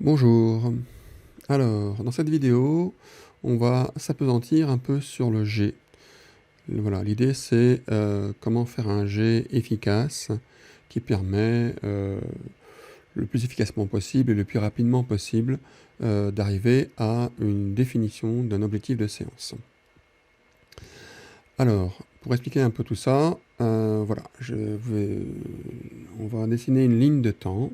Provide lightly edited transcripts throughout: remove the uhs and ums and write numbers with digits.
Bonjour. Alors, dans cette vidéo, on va s'appesantir un peu sur le G. Voilà, l'idée c'est comment faire un G efficace qui permet le plus efficacement possible et le plus rapidement possible d'arriver à une définition d'un objectif de séance. Alors, pour expliquer un peu tout ça, voilà, on va dessiner une ligne de temps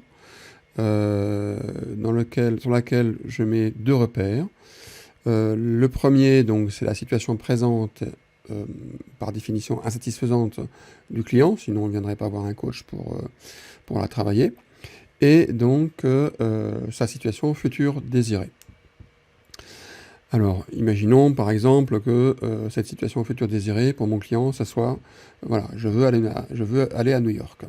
sur laquelle je mets deux repères. Le premier, donc, c'est la situation présente, par définition insatisfaisante du client, sinon on ne viendrait pas voir un coach pour la travailler, et donc sa situation future désirée. Alors, imaginons par exemple que cette situation future désirée pour mon client, ça soit, voilà, je veux aller à New York.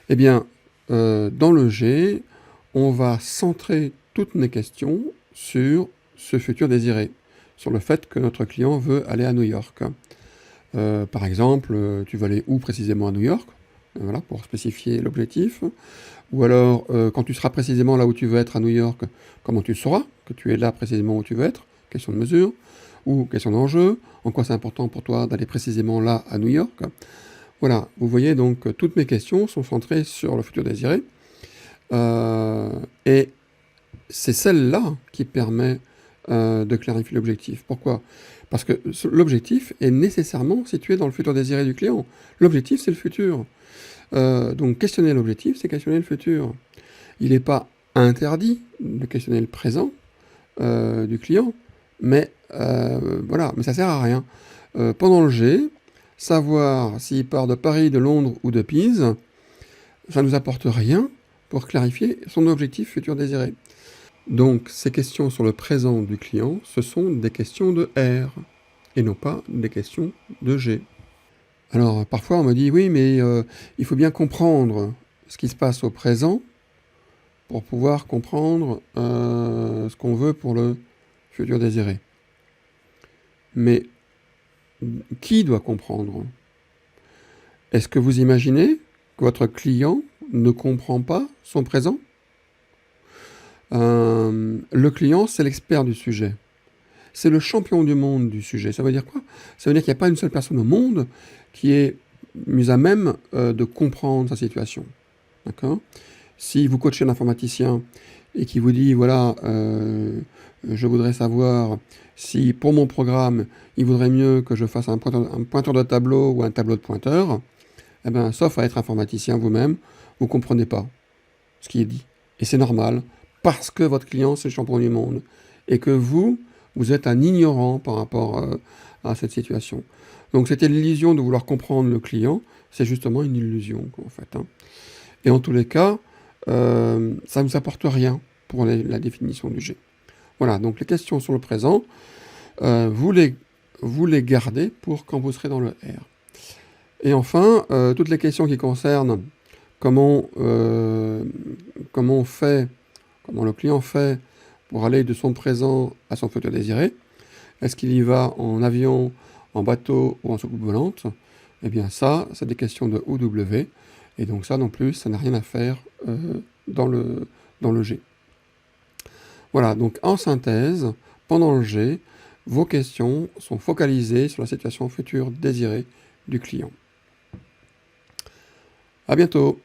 Eh bien, dans le G, on va centrer toutes mes questions sur ce futur désiré, sur le fait que notre client veut aller à New York. Par exemple, tu veux aller où précisément à New York? Voilà, pour spécifier l'objectif. Ou alors, quand tu seras précisément là où tu veux être à New York, comment tu le sauras que tu es là précisément où tu veux être? Question de mesure, ou question d'enjeu, en quoi c'est important pour toi d'aller précisément là à New York? Voilà, vous voyez donc toutes mes questions sont centrées sur le futur désiré. Et c'est celle-là qui permet de clarifier l'objectif. Pourquoi? Parce que l'objectif est nécessairement situé dans le futur désiré du client. L'objectif, c'est le futur. Donc questionner l'objectif, c'est questionner le futur. Il n'est pas interdit de questionner le présent du client, mais voilà, mais ça sert à rien. Pendant le G, savoir s'il part de Paris, de Londres ou de Pise, ça ne nous apporte rien pour clarifier son objectif futur désiré. Donc ces questions sur le présent du client, ce sont des questions de R, et non pas des questions de G. Alors parfois on me dit, oui, mais il faut bien comprendre ce qui se passe au présent pour pouvoir comprendre ce qu'on veut pour le futur désiré. Mais qui doit comprendre? Est-ce que vous imaginez que votre client ne comprend pas son présent? Le client, c'est l'expert du sujet. C'est le champion du monde du sujet. Ça veut dire quoi? Ça veut dire qu'il n'y a pas une seule personne au monde qui est mise à même de comprendre sa situation. D'accord? Si vous coachez un informaticien et qu'il vous dit, voilà, je voudrais savoir si pour mon programme, il vaudrait mieux que je fasse un pointeur de tableau ou un tableau de pointeur, eh bien, sauf à être informaticien vous-même, vous ne comprenez pas ce qui est dit. Et c'est normal, parce que votre client, c'est le champion du monde. Et que vous êtes un ignorant par rapport à cette situation. Donc c'était l'illusion de vouloir comprendre le client, c'est justement une illusion, en fait. Et en tous les cas, ça ne nous apporte rien pour la définition du G. Voilà, donc les questions sur le présent, vous les gardez pour quand vous serez dans le R. Et enfin, toutes les questions qui concernent comment le client fait pour aller de son présent à son futur désiré. Est-ce qu'il y va en avion, en bateau ou en soucoupe volante? Eh bien ça, c'est des questions de OW. Et donc ça non plus, ça n'a rien à faire dans le G. Voilà, donc en synthèse, pendant le G, vos questions sont focalisées sur la situation future désirée du client. À bientôt!